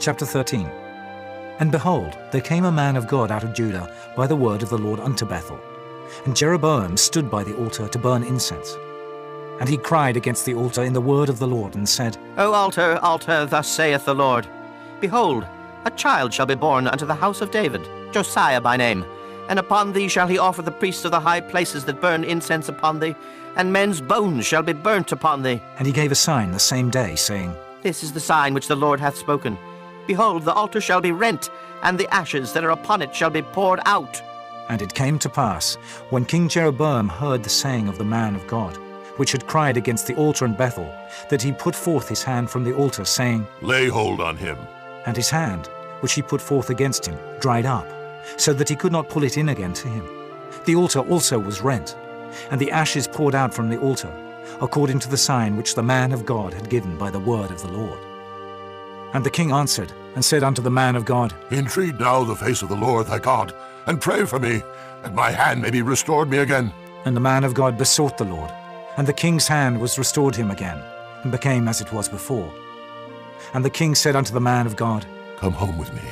Chapter 13. And behold, there came a man of God out of Judah by the word of the Lord unto Bethel. And Jeroboam stood by the altar to burn incense. And he cried against the altar in the word of the Lord, and said, O altar, altar, thus saith the Lord, Behold, a child shall be born unto the house of David, Josiah by name. And upon thee shall he offer the priests of the high places that burn incense upon thee, and men's bones shall be burnt upon thee. And he gave a sign the same day, saying, This is the sign which the Lord hath spoken. Behold, the altar shall be rent, and the ashes that are upon it shall be poured out. And it came to pass, when King Jeroboam heard the saying of the man of God, which had cried against the altar in Bethel, that he put forth his hand from the altar, saying, Lay hold on him. And his hand, which he put forth against him, dried up, so that he could not pull it in again to him. The altar also was rent, and the ashes poured out from the altar, according to the sign which the man of God had given by the word of the Lord. And the king answered, and said unto the man of God, Entreat now the face of the Lord thy God, and pray for me, that my hand may be restored me again. And the man of God besought the Lord, and the king's hand was restored him again, and became as it was before. And the king said unto the man of God, Come home with me,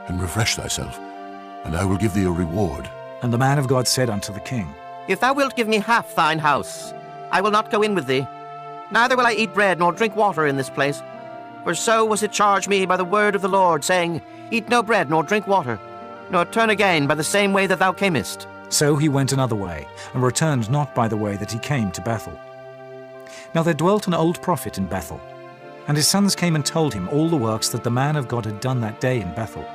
and refresh thyself, and I will give thee a reward. And the man of God said unto the king, If thou wilt give me half thine house, I will not go in with thee. Neither will I eat bread nor drink water in this place. For so was it charged me by the word of the Lord, saying, Eat no bread nor drink water, nor turn again by the same way that thou camest. So he went another way, and returned not by the way that he came to Bethel. Now there dwelt an old prophet in Bethel, and his sons came and told him all the works that the man of God had done that day in Bethel.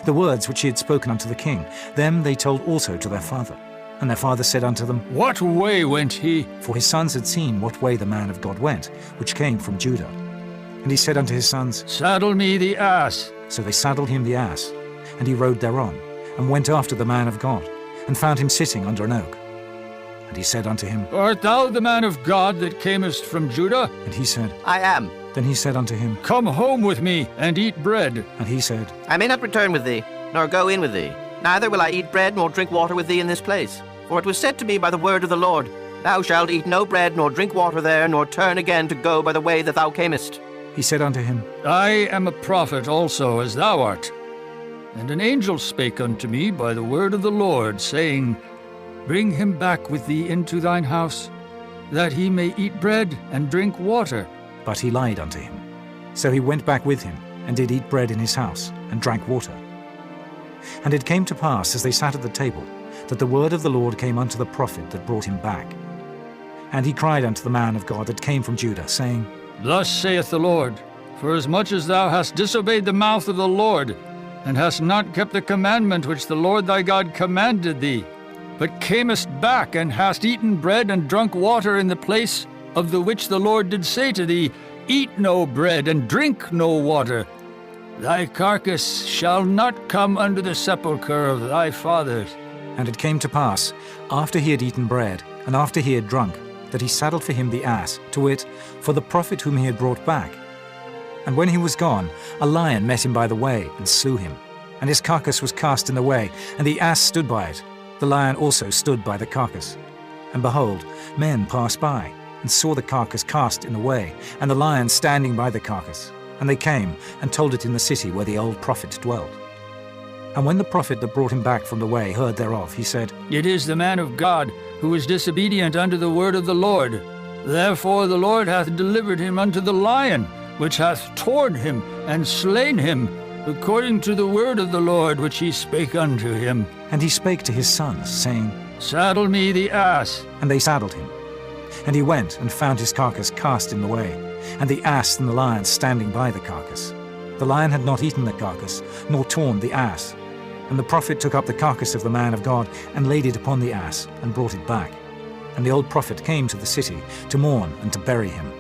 The words which he had spoken unto the king, them they told also to their father. And their father said unto them, What way went he? For his sons had seen what way the man of God went, which came from Judah. And he said unto his sons, Saddle me the ass. So they saddled him the ass, and he rode thereon, and went after the man of God, and found him sitting under an oak. And he said unto him, Art thou the man of God that camest from Judah? And he said, I am. Then he said unto him, Come home with me, and eat bread. And he said, I may not return with thee, nor go in with thee. Neither will I eat bread nor drink water with thee in this place. For it was said to me by the word of the Lord, Thou shalt eat no bread nor drink water there, nor turn again to go by the way that thou camest. He said unto him, I am a prophet also, as thou art. And an angel spake unto me by the word of the Lord, saying, Bring him back with thee into thine house, that he may eat bread and drink water. But he lied unto him. So he went back with him, and did eat bread in his house, and drank water. And it came to pass, as they sat at the table, that the word of the Lord came unto the prophet that brought him back. And he cried unto the man of God that came from Judah, saying, Thus saith the Lord, Forasmuch as thou hast disobeyed the mouth of the Lord, and hast not kept the commandment which the Lord thy God commanded thee, but camest back, and hast eaten bread and drunk water in the place of the which the Lord did say to thee, Eat no bread and drink no water, thy carcass shall not come under the sepulchre of thy fathers. And it came to pass, after he had eaten bread, and after he had drunk, that he saddled for him the ass, to wit, for the prophet whom he had brought back. And when he was gone, a lion met him by the way, and slew him. And his carcass was cast in the way, and the ass stood by it. The lion also stood by the carcass. And behold, men passed by, and saw the carcass cast in the way, and the lion standing by the carcass. And they came, and told it in the city where the old prophet dwelt. And when the prophet that brought him back from the way heard thereof, he said, It is the man of God, who is disobedient unto the word of the Lord. Therefore the Lord hath delivered him unto the lion, which hath torn him and slain him, according to the word of the Lord which he spake unto him. And he spake to his sons, saying, Saddle me the ass. And they saddled him. And he went and found his carcass cast in the way, and the ass and the lion standing by the carcass. The lion had not eaten the carcass, nor torn the ass. And the prophet took up the carcass of the man of God, and laid it upon the ass, and brought it back. And the old prophet came to the city, to mourn and to bury him.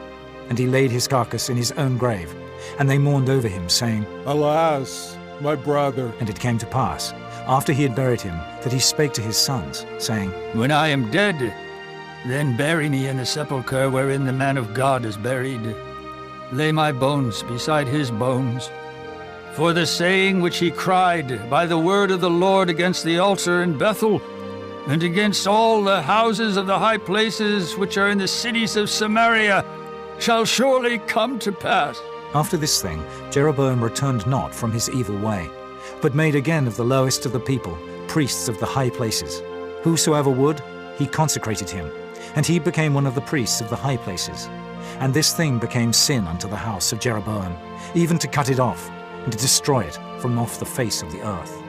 And he laid his carcass in his own grave. And they mourned over him, saying, Alas, my brother. And it came to pass, after he had buried him, that he spake to his sons, saying, When I am dead, then bury me in the sepulchre wherein the man of God is buried. Lay my bones beside his bones. For the saying which he cried by the word of the Lord against the altar in Bethel, and against all the houses of the high places which are in the cities of Samaria, shall surely come to pass. After this thing, Jeroboam returned not from his evil way, but made again of the lowest of the people priests of the high places. Whosoever would, he consecrated him, and he became one of the priests of the high places. And this thing became sin unto the house of Jeroboam, even to cut it off, and to destroy it from off the face of the earth.